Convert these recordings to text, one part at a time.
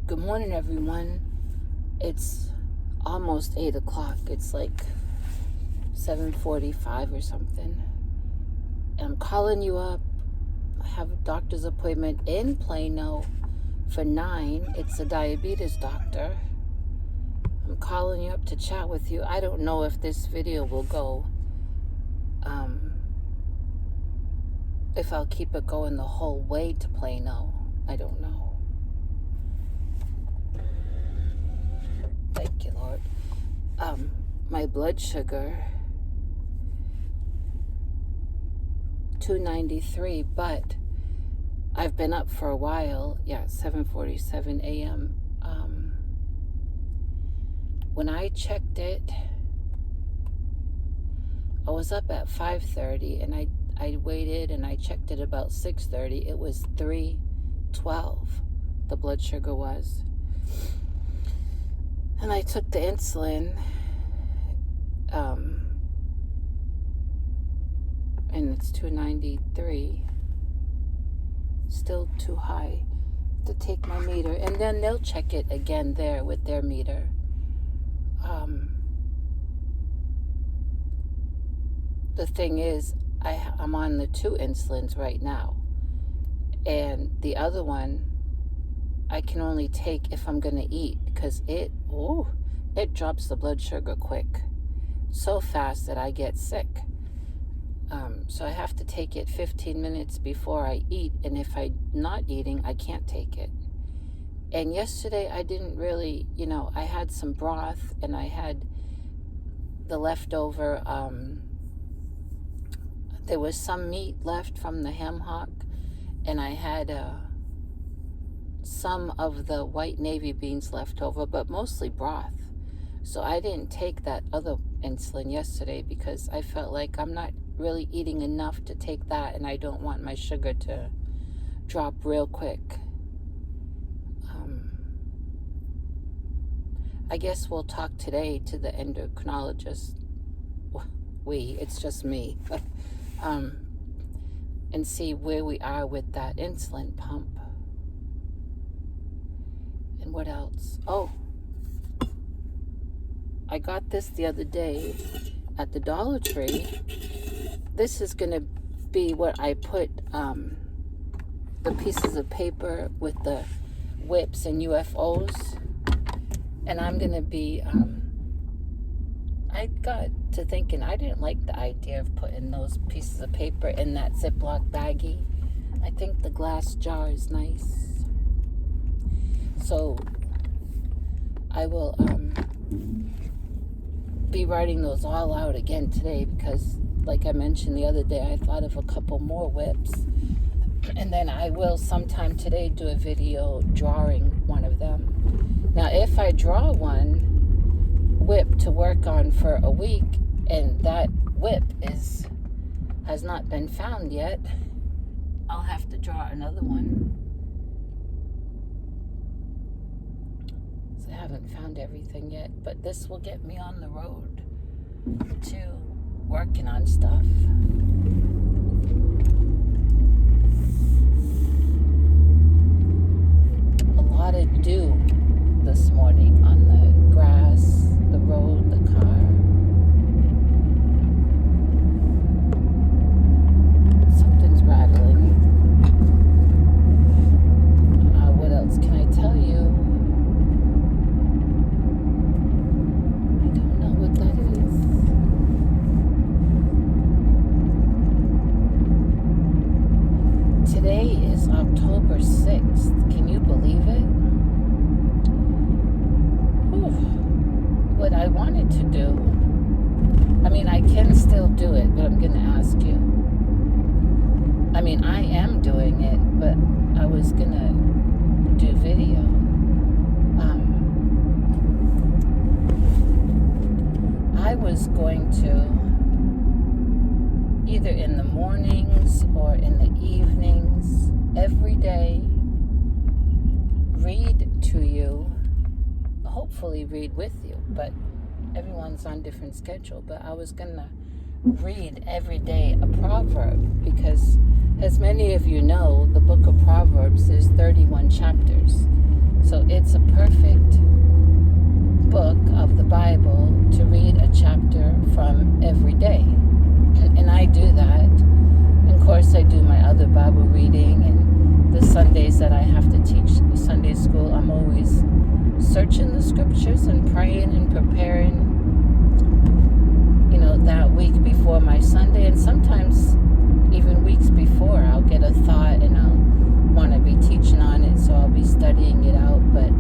Good morning, everyone. It's almost 8 o'clock. It's like 7:45 or something. I'm calling you up. I have a doctor's appointment in Plano for 9. It's a diabetes doctor. I'm calling you up to chat with you. I don't know if this video will go. If I'll keep it going the whole way to Plano. I don't know. Thank you, Lord. My blood sugar, 293, but I've been up for a while. Yeah, 7:47 a.m. When I checked it, I was up at 5:30, and I waited and I checked it about 6:30. It was 312, the blood sugar was. And I took the insulin, and it's 293. Still too high to take my meter. And then they'll check it again there with their meter. The thing is, I'm on the 2 insulins right now. And the other one, I can only take if I'm going to eat, because it drops the blood sugar quick. So fast that I get sick. So I have to take it 15 minutes before I eat. And if I'm not eating, I can't take it. And yesterday I didn't really, I had some broth and I had the leftover, there was some meat left from the ham hock, and I had some of the white navy beans left over, but mostly broth. So I didn't take that other insulin yesterday because I felt like I'm not really eating enough to take that, and I don't want my sugar to drop real quick. I guess we'll talk today to the endocrinologist. It's just me. And see where we are with that insulin pump. And what else? Oh, I got this the other day at the Dollar Tree. This is going to be what I put the pieces of paper with the whips and UFOs. And I'm going to be, I got to thinking I didn't like the idea of putting those pieces of paper in that Ziploc baggie. I think the glass jar is nice. So I will be writing those all out again today because, like I mentioned the other day, I thought of a couple more whips. And then I will sometime today do a video drawing one of them. Now, if I draw one whip to work on for a week and that whip has not been found yet, I'll have to draw another one. So I haven't found everything yet, but this will get me on the road to working on stuff. A lot of dew this morning on the grass, the road, the car. Something's rattling. What else can I tell you? I don't know what that is. Today is October 6th. Can you believe it? What I wanted to do, I can still do it, but I'm going to ask you. I am doing it, but I was going to do video. I was going to, either in the mornings or in the evenings, every day, read to you, hopefully read with you, but everyone's on different schedule. But I was gonna read every day a proverb because, as many of you know, the book of Proverbs is 31 chapters, So it's a perfect book of the Bible to read a chapter from every day. And I do that. And of course, I do my other Bible reading, and the Sundays that I have to teach Sunday school, I'm always searching the scriptures and praying and preparing, that week before my Sunday. And sometimes even weeks before, I'll get a thought and I'll want to be teaching on it, so I'll be studying it out. But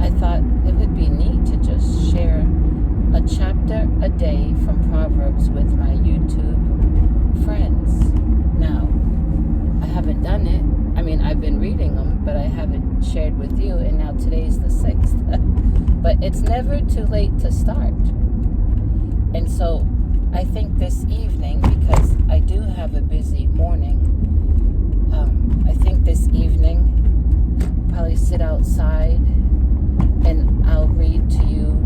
I thought it would be neat to just share a chapter a day from Proverbs with my YouTube friends. Now, I haven't done it. I mean, I've been reading them, but I haven't shared with you, and now today's the 6th. But it's never too late to start. And so I think this evening, because I do have a busy morning, I think this evening probably sit outside and I'll read to you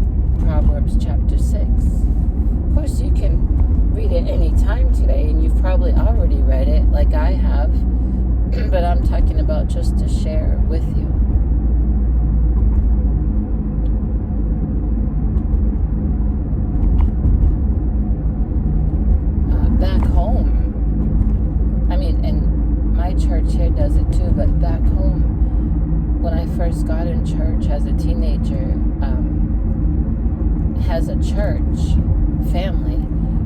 Proverbs chapter 6. Of course, you can read it any time today, and you've probably already read it like I have, but I'm talking about just to share with you. Back home, I mean, and my church here does it too, but back home, when I first got in church as a teenager, has a church family,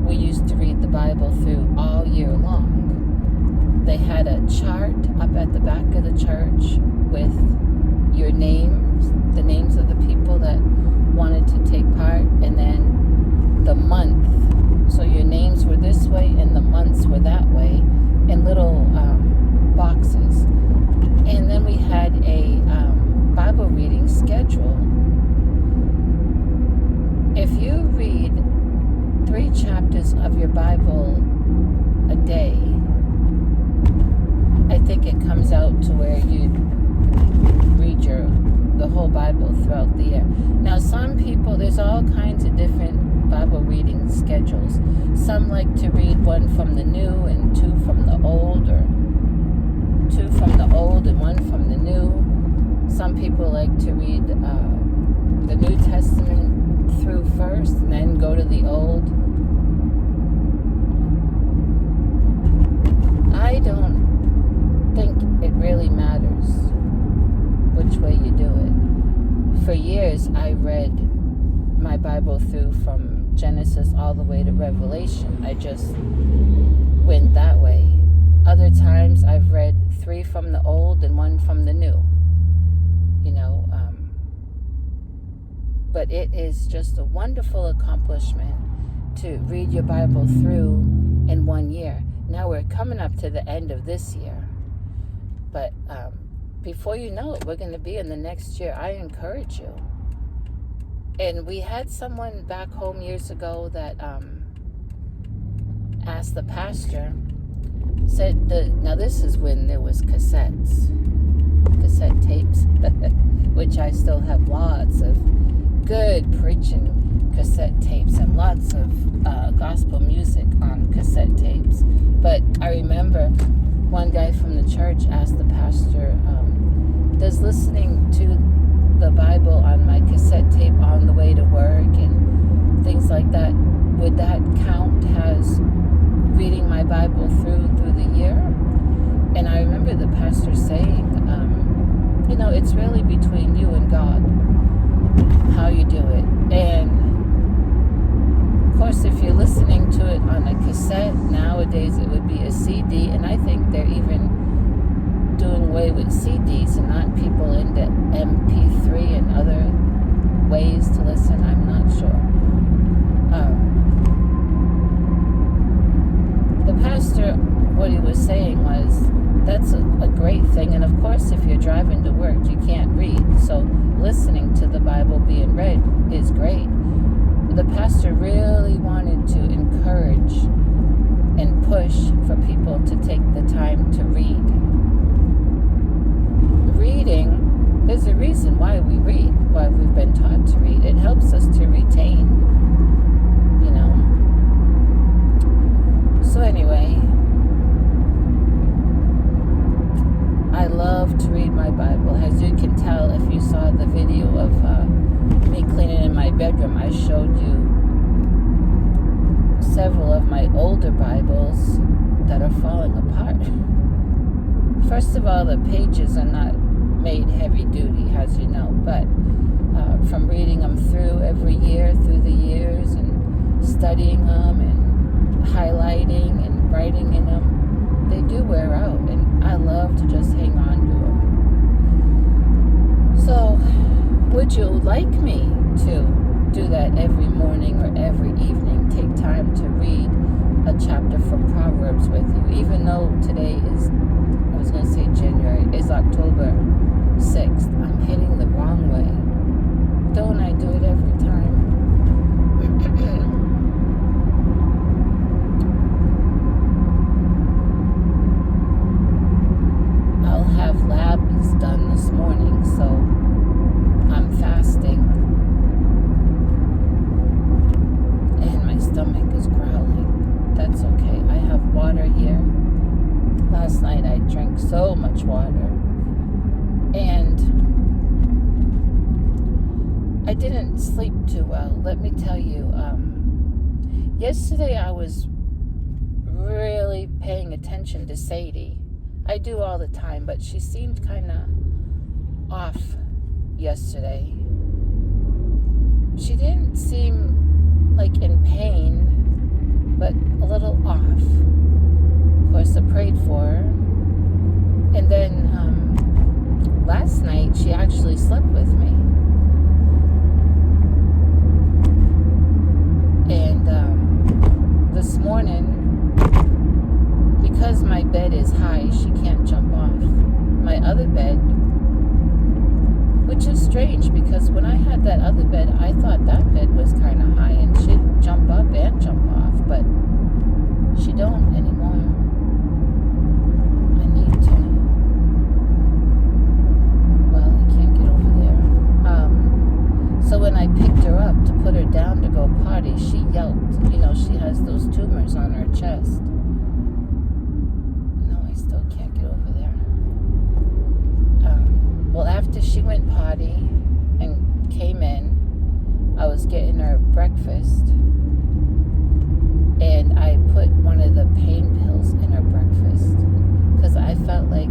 we used to read the Bible through all year long. They had a chart up at the back of the church with your names, the names of the people that wanted to take part, and then the month. So your names were this way and the months were that way, in little boxes. And then we had a Bible reading schedule. If you read 3 chapters of your Bible a day, I think it comes out to where you read the whole Bible throughout the year. Now, some people, there's all kinds of different Bible reading schedules. Some like to read 1 from the New and 2 from the Old, or 2 from the Old and 1 from the New. Some people like to read the New Testament through first and then go to the Old. I don't think it really matters which way you do it. For years, I read my Bible through from Genesis all the way to Revelation. I just went that way. Other times, I've read 3 from the Old and 1 from the New. But it is just a wonderful accomplishment to read your Bible through in 1 year. Now we're coming up to the end of this year. But before you know it, we're going to be in the next year. I encourage you. And we had someone back home years ago that asked the pastor, said, now this is when there was cassette tapes, which I still have lots of good preaching cassette tapes and lots of gospel music on cassette tapes. But I remember one guy from the church asked the pastor, does listening to the Bible on my cassette tape on the way to work and things like that, would that count as reading my Bible through the year? And I remember the pastor saying, it's really between you and God how you do it. And of course, if you're listening to it on a cassette, nowadays it would be a CD, and I think they're even doing away with CDs and not people into MP3 and other ways to listen. I'm not sure. The pastor, what he was saying was, that's a great thing. And of course, if you're driving to work, you can't read. So listening to the Bible being read is great. The pastor really wanted to encourage and push for people to take the time to read. Reading, there's a reason why we read, why we've been taught to read. It helps us to retain, So anyway, I love love to read my Bible. As you can tell, if you saw the video of me cleaning in my bedroom, I showed you several of my older Bibles that are falling apart. First of all, the pages are not made heavy duty, as you know, but from reading them through every year, through the years, and studying them and highlighting and writing in them, they do wear out, and I love to just hang on to them. So, would you like me to do that every morning or every evening? Take time to read a chapter from Proverbs with you, even though today is, I was going to say January, is October 6th. I'm hitting the wrong way. Don't I do it every time? I'll have labs done this morning, so I'm fasting. And my stomach is growling. That's okay. I have water here. Last night I drank so much water. And I didn't sleep too well. Let me tell you, yesterday I was really paying attention to Sadie. I do all the time, but she seemed kind of off yesterday. She didn't seem like in pain, but a little off. Of course, I prayed for her. And then last night, she actually slept with me. And this morning, because my bed is high, she can't jump off. My other bed, which is strange because when I had that other bed, I thought that bed was kind of high and she'd jump up and jump off, but she don't anymore. I need to. Well, I can't get over there. So when I picked her up to put her down to go potty, she yelped. You know, she has those tumors on her chest. No, I still can't get over there. Well, after she went potty and came in, I was getting her breakfast, and I put one of the pain pills in her breakfast because I felt like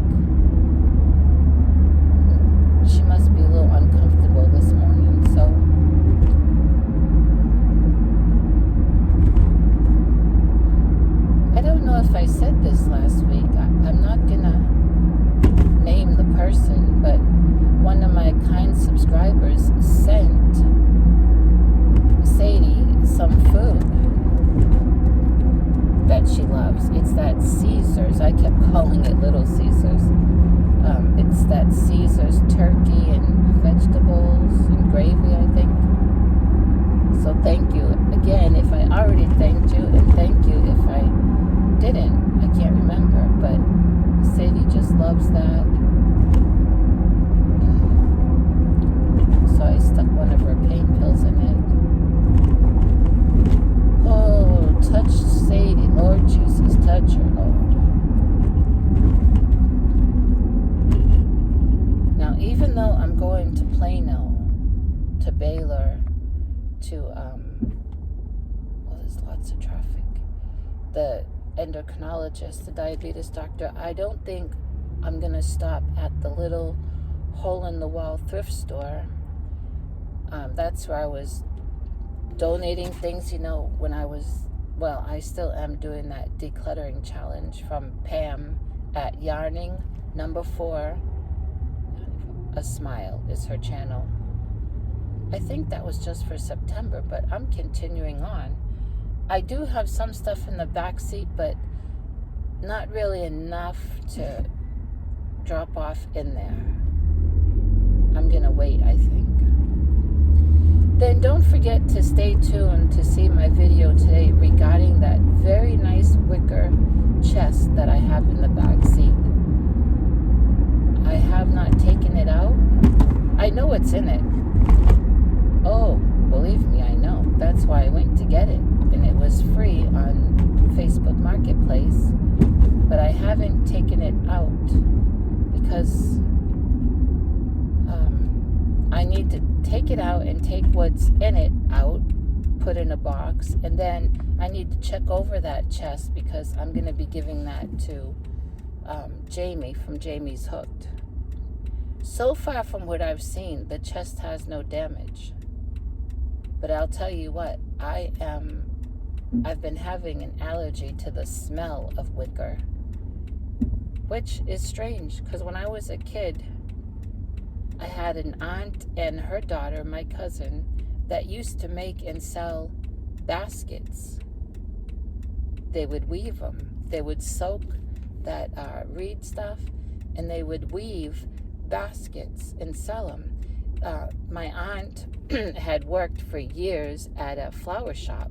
she must be a little uncomfortable this morning. So I don't know if I said this last week. I'm not gonna name the person, but one of my kind subscribers sent Sadie some food that she loves. It's that Caesars. I kept calling it Little Caesars. It's that Caesars turkey and vegetables and gravy, I think. So thank you again if I already thanked you, and thank you if I didn't. I can't remember, but Sadie just loves that. So I stuck one of her pain pills in it. Oh, touch Sadie, Lord Jesus, touch her, Lord. Now, even though I'm going to Plano, to Baylor, to, well, there's lots of traffic, the endocrinologist, the diabetes doctor, I don't think I'm going to stop at the little hole-in-the-wall thrift store. That's where I was donating things, you know, when I was, well, I still am doing that decluttering challenge from Pam at Yarning number 4. A Smile is her channel. I think that was just for September, but I'm continuing on. I do have some stuff in the back seat, but not really enough to drop off in there. I'm gonna wait, I think. Then don't forget to stay tuned to see my video today regarding that very nice wicker chest that I have in the back seat. I have not taken it out. I know what's in it. Oh, believe me, I know. That's why I went to get it. And it was free on Facebook Marketplace. But I haven't taken it out because I need to take it out and take what's in it out, put in a box, and then I need to check over that chest because I'm going to be giving that to Jamie from Jamie's Hooked. So far from what I've seen, the chest has no damage. But I'll tell you what, I've been having an allergy to the smell of wicker, which is strange because when I was a kid, I had an aunt and her daughter, my cousin, that used to make and sell baskets. They would weave them. They would soak that reed stuff, and they would weave baskets and sell them. My aunt had worked for years at a flower shop,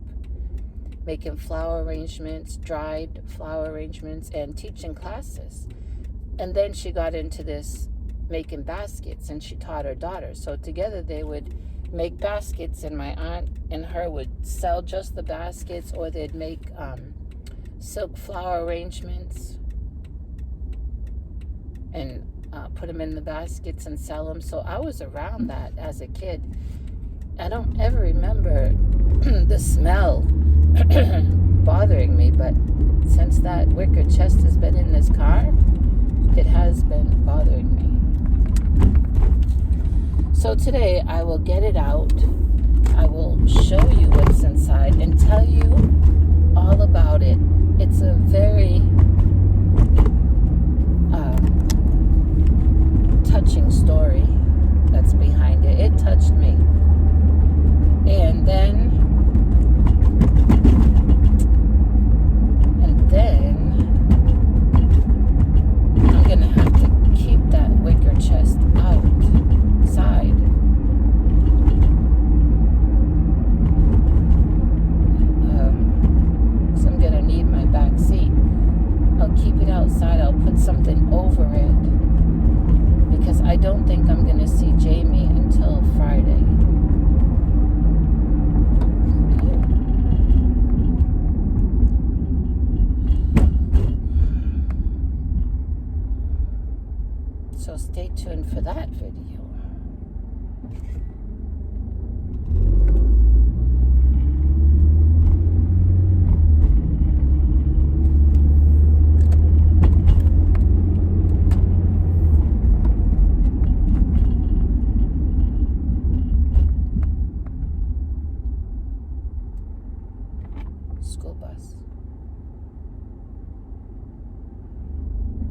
making flower arrangements, dried flower arrangements, and teaching classes. And then she got into this making baskets, and she taught her daughter. So together they would make baskets, and my aunt and her would sell just the baskets, or they'd make silk flower arrangements and put them in the baskets and sell them. So I was around that as a kid. I don't ever remember the smell bothering me, but since that wicker chest has been in this car, it has been bothering me. So today I will get it out. I will show you what's inside and tell you all about it. It's a very touching story that's behind it. It touched me. And then I'm gonna have to keep that wicker chest outside. So I'm gonna need my back seat. I'll keep it outside. I'll put something over it because I don't think I'm gonna see Jamie until Friday. So stay tuned for that video. School bus.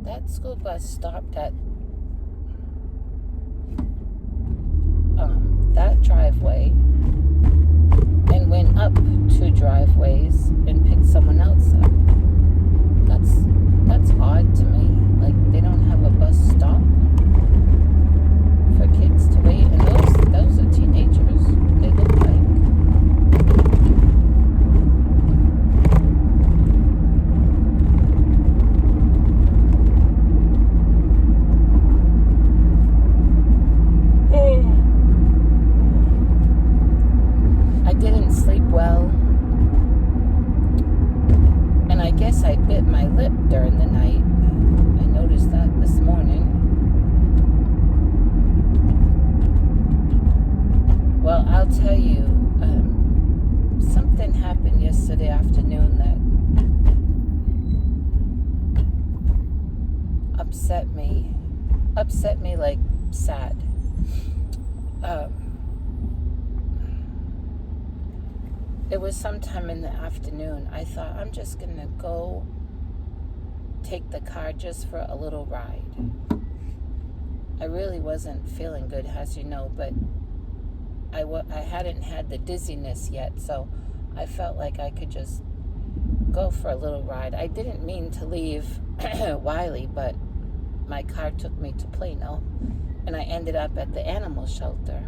That school bus stopped at that driveway and went up 2 driveways and picked someone else up. That's odd to me. Like, they don't have a bus stop for kids to wait, and those are teenagers. They look like. Well, and I guess I bit my lip during the night. I noticed that this morning. Well, I'll tell you, something happened yesterday afternoon that upset me like sad. It was sometime in the afternoon. I thought, I'm just going to go take the car just for a little ride. I really wasn't feeling good, as you know, but I hadn't had the dizziness yet, so I felt like I could just go for a little ride. I didn't mean to leave Wiley, but my car took me to Plano, and I ended up at the animal shelter.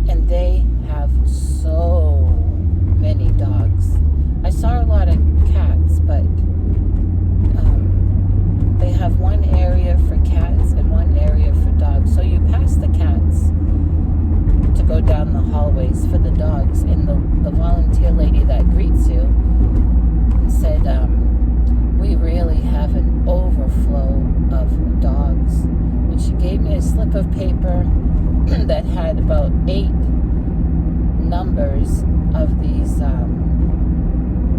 And they have so many dogs. I saw a lot of cats, but they have one area for cats and one area for dogs. So you pass the cats to go down the hallways for the dogs. And the volunteer lady that greets you said, pictures of these,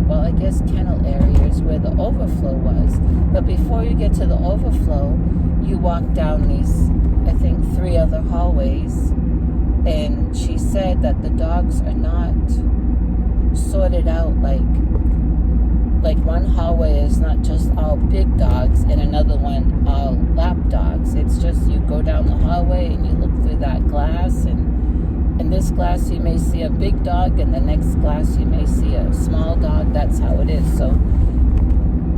well, I guess kennel areas where the overflow was. But before you get to the overflow, you walk down these, I think, 3 other hallways. And she said that the dogs are not sorted out like one hallway is not just all big dogs and another one all lap dogs. It's just you go down the hallway and you look through that glass, and in this glass you may see a big dog, and the next glass you may see a small dog. That's how it is. So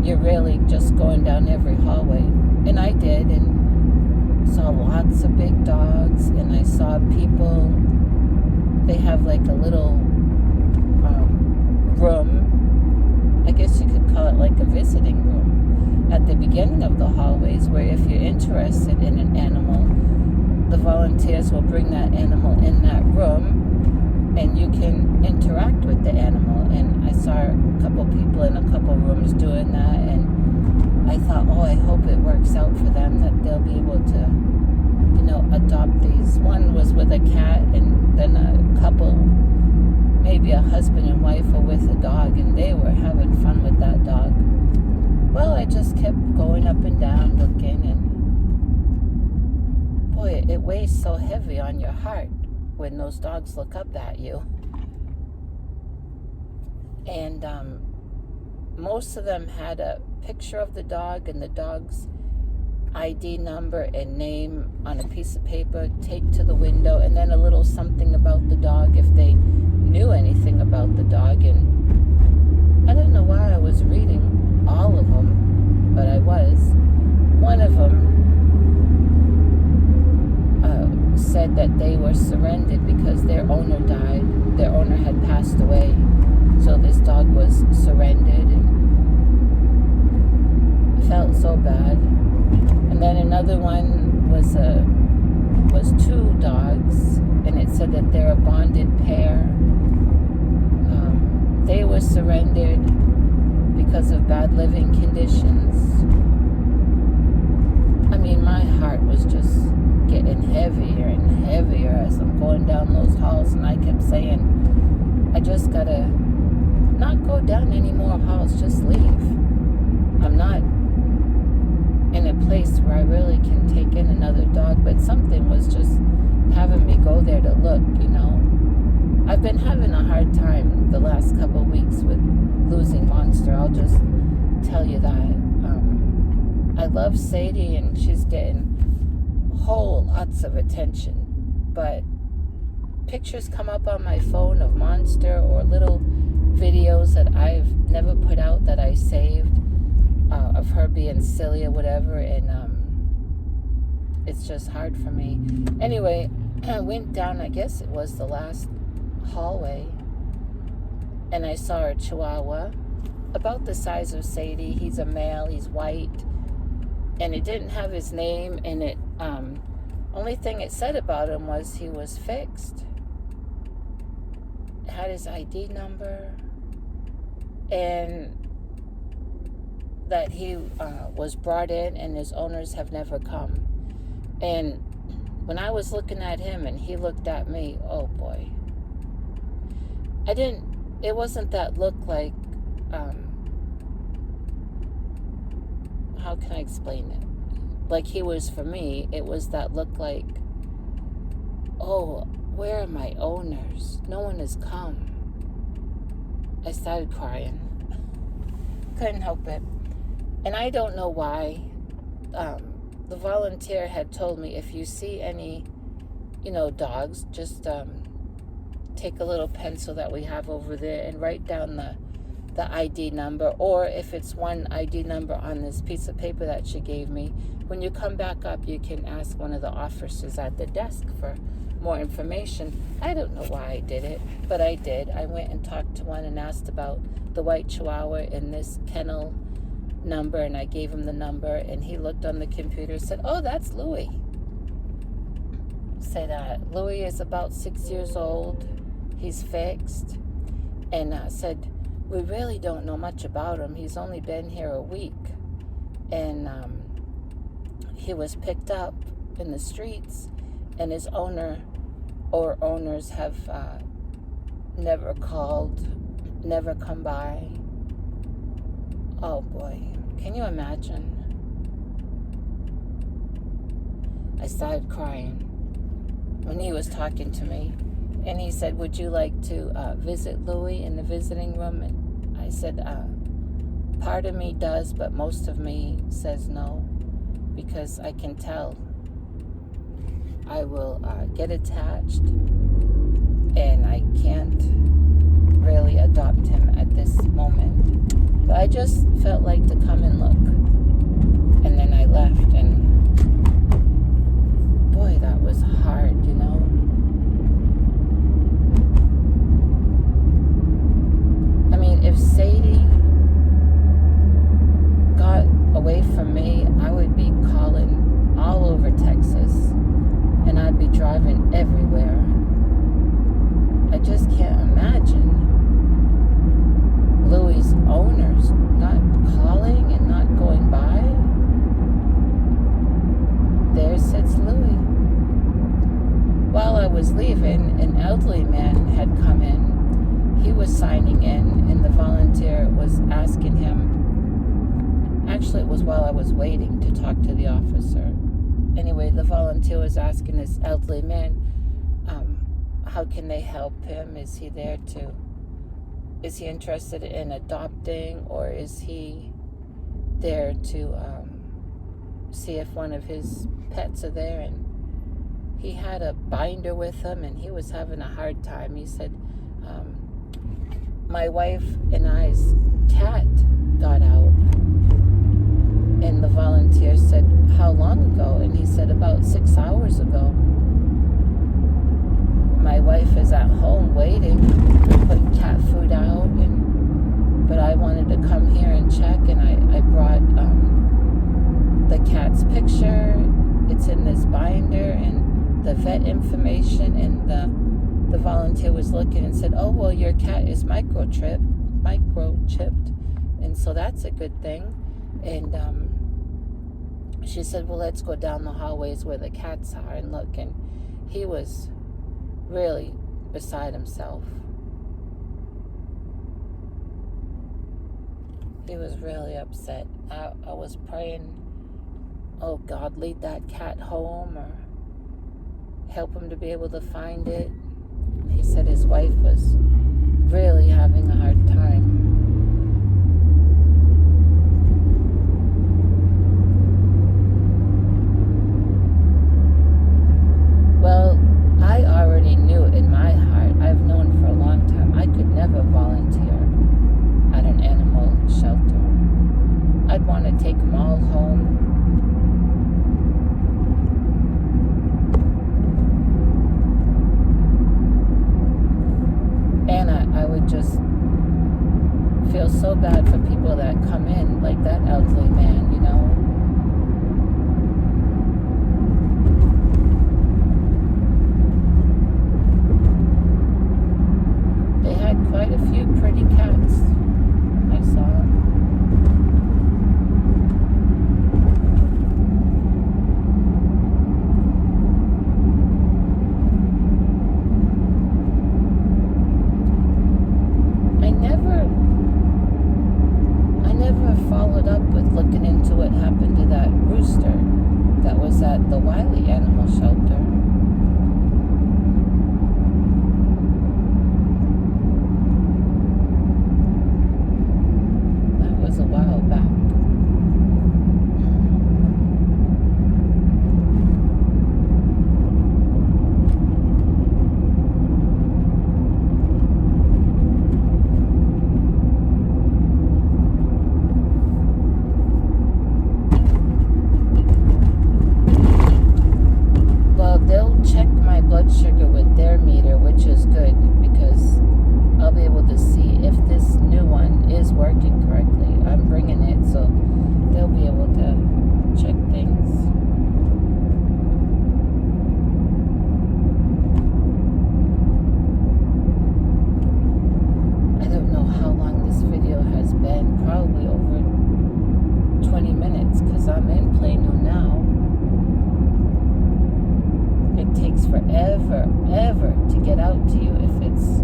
you're really just going down every hallway. And I did, and saw lots of big dogs, and I saw people. They have like a little room, I guess you could call it like a visiting room, at the beginning of the hallways, where if you're interested in an animal, the volunteers will bring that animal in that room and you can interact with the animal. And I saw a couple people in a couple rooms doing that, and I thought, oh, I hope it works out for them, that they'll be able to, adopt these. One was with a cat, and then a couple, maybe a husband and wife, were with a dog, and they were having fun with that dog. Well, I just kept going up and down looking, and boy, it weighs so heavy on your heart when those dogs look up at you. And most of them had a picture of the dog and the dog's ID number and name on a piece of paper taped to the window, and then a little something about the dog if they knew anything about the dog. And I don't know why I was reading all of them, but I was. One of them said that they were surrendered because their owner died. Their owner had passed away, so this dog was surrendered, and felt so bad. And then another one was 2 dogs, and it said that they're a bonded pair. They were surrendered because of bad living conditions. I mean, my heart was just getting heavier and heavier as I'm going down those halls, and I kept saying, I just gotta not go down any more halls, just leave. I'm not in a place where I really can take in another dog, but something was just having me go there to look. I've been having a hard time the last couple of weeks with losing Monster. I'll just tell you that. I love Sadie, and she's getting whole lots of attention, but pictures come up on my phone of Monster, or little videos that I've never put out that I saved of her being silly or whatever, and it's just hard for me. Anyway, I went down, I guess it was the last hallway, and I saw a Chihuahua about the size of Sadie. He's a male, he's white, and it didn't have his name, and it only thing it said about him was he was fixed. It had his ID number, and that he was brought in and his owners have never come. And when I was looking at him and he looked at me, oh boy, it wasn't that look like, how can I explain it? Like he was for me. It was that look like, oh, where are my owners? No one has come. I started crying. Couldn't help it. And I don't know why. The volunteer had told me, if you see any, dogs, just take a little pencil that we have over there and write down the ID number, or if it's one ID number on this piece of paper that she gave me, when you come back up, you can ask one of the officers at the desk for more information. I don't know why I did it, but I did. I went and talked to one and asked about the white Chihuahua in this kennel number, and I gave him the number, and he looked on the computer and said, oh, that's Louie. Said, Louie is about 6 years old. He's fixed. And said, we really don't know much about him. He's only been here a week. And he was picked up in the streets, and his owner or owners have never called, never come by. Oh boy, can you imagine? I started crying when he was talking to me, and he said, would you like to visit Louie in the visiting room? And I said, part of me does, but most of me says no, because I can tell I will get attached, and I can't really adopt him at this moment. But I just felt like to come and look, and then I left, and boy, that was hard, you know. I mean, if Sadie got away from me, I would be calling all over Texas, and I'd be driving everywhere. I just can't imagine Louie's owners not calling and not going by. There sits Louie. While I was leaving, an elderly man had come in. He was signing in, and the volunteer was asking him. Actually, it was while I was waiting to talk to the officer. Anyway, the volunteer was asking this elderly man, how can they help him? Is he interested in adopting, or is he there to see if one of his pets are there? And he had a binder with him, and he was having a hard time. He said, my wife and I's cat got out. And the volunteer said, how long ago? And he said, about 6 hours ago. My wife is at home waiting. Put cat food out, but I wanted to come here and check, and I brought the cat's picture. It's in this binder, and the vet information, and the volunteer was looking and said, oh, well, your cat is microchipped, and so that's a good thing. And she said, well, let's go down the hallways where the cats are and look. And he was really beside himself. He was really upset. I was praying, oh God, lead that cat home, or help him to be able to find it. He said his wife was really having a hard time. Well, I already knew in my heart, I've known for a long time, I could never volunteer at an animal shelter. I'd want to take them all home. And I would just feel so bad for people that come in, like that elderly man, you know. Quite a few pretty cats I saw. I never followed up with looking into what happened to that rooster that was at the Wiley Animal Shelter. A while back. Well, they'll check my blood sugar with their meter, which is good, because I'll be able to see if this new one is working correctly. I'm bringing it, so they'll be able to check things. I don't know how long this video has been, probably over 20 minutes, because I'm in Plano now. It takes forever to get out to you if it's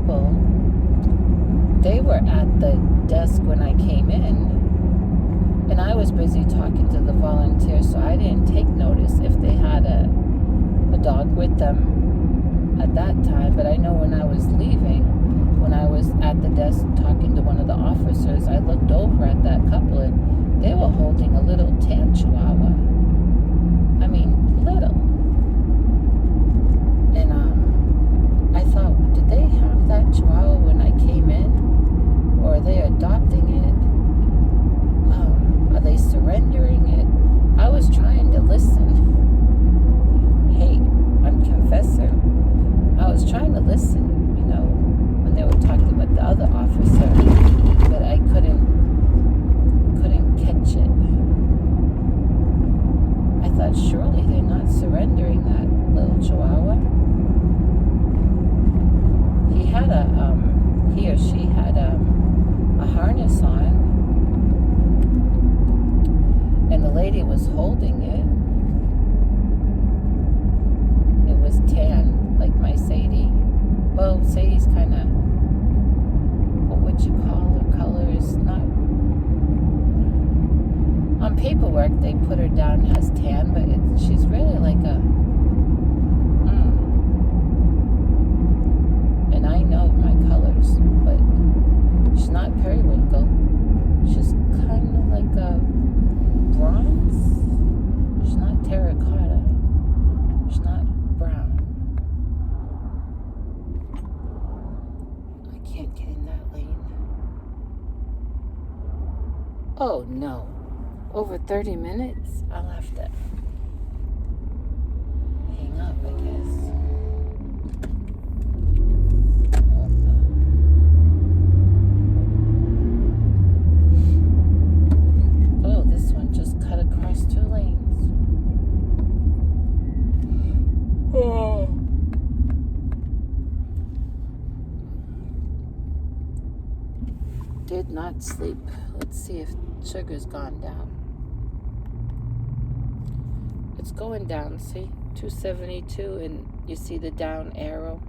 people, they were at the desk when I came in, and I was busy talking to the volunteers, so I didn't take notice if they had a dog with them at that time. But I know when I was leaving, when I was at the desk talking to one of the officers, I looked over at that couple, and they were holding a little tan chihuahua. I mean, little. And I thought, did they have that chihuahua when I came in? Or are they adopting it? Are they surrendering it? I was trying to listen. Hey, I'm confessing. I was trying to listen, when they were talking with the other officer, but I couldn't catch it. I thought, surely they're not surrendering that little chihuahua. He or she had a harness on, and the lady was holding it. It was tan, like my Sadie. Well, Sadie's kind of, what would you call her color? Is not, on paperwork they put her down as tan, but she's really like a, and I know my colors, but she's not periwinkle. She's kind of like a bronze. She's not terracotta. She's not brown. I can't get in that lane. Oh no. Over 30 minutes? I'll have to hang up, I guess. Oh, this one just cut across 2 lanes. Oh. Did not sleep. Let's see if sugar's gone down. It's going down, see? 272, and you see the down arrow.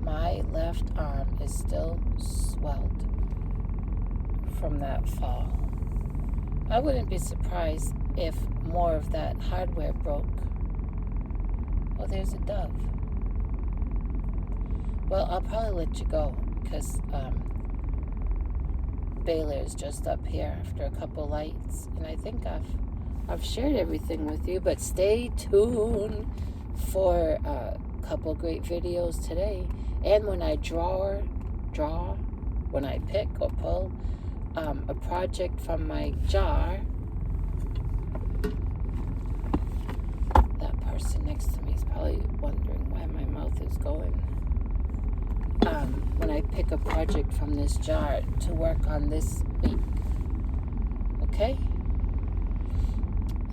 My left arm is still swelled from that fall. I wouldn't be surprised if more of that hardware broke. Oh, there's a dove. Well, I'll probably let you go because Baylor is just up here after a couple lights, and I think I've shared everything with you. But stay tuned for a couple great videos today. And when I when I pick or pull a project from my jar. That person next to me is probably wondering why my mouth is going. When I pick a project from this jar to work on this week. Okay?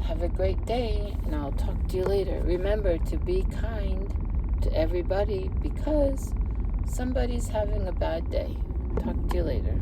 Have a great day, and I'll talk to you later. Remember to be kind to everybody because somebody's having a bad day. Talk to you later.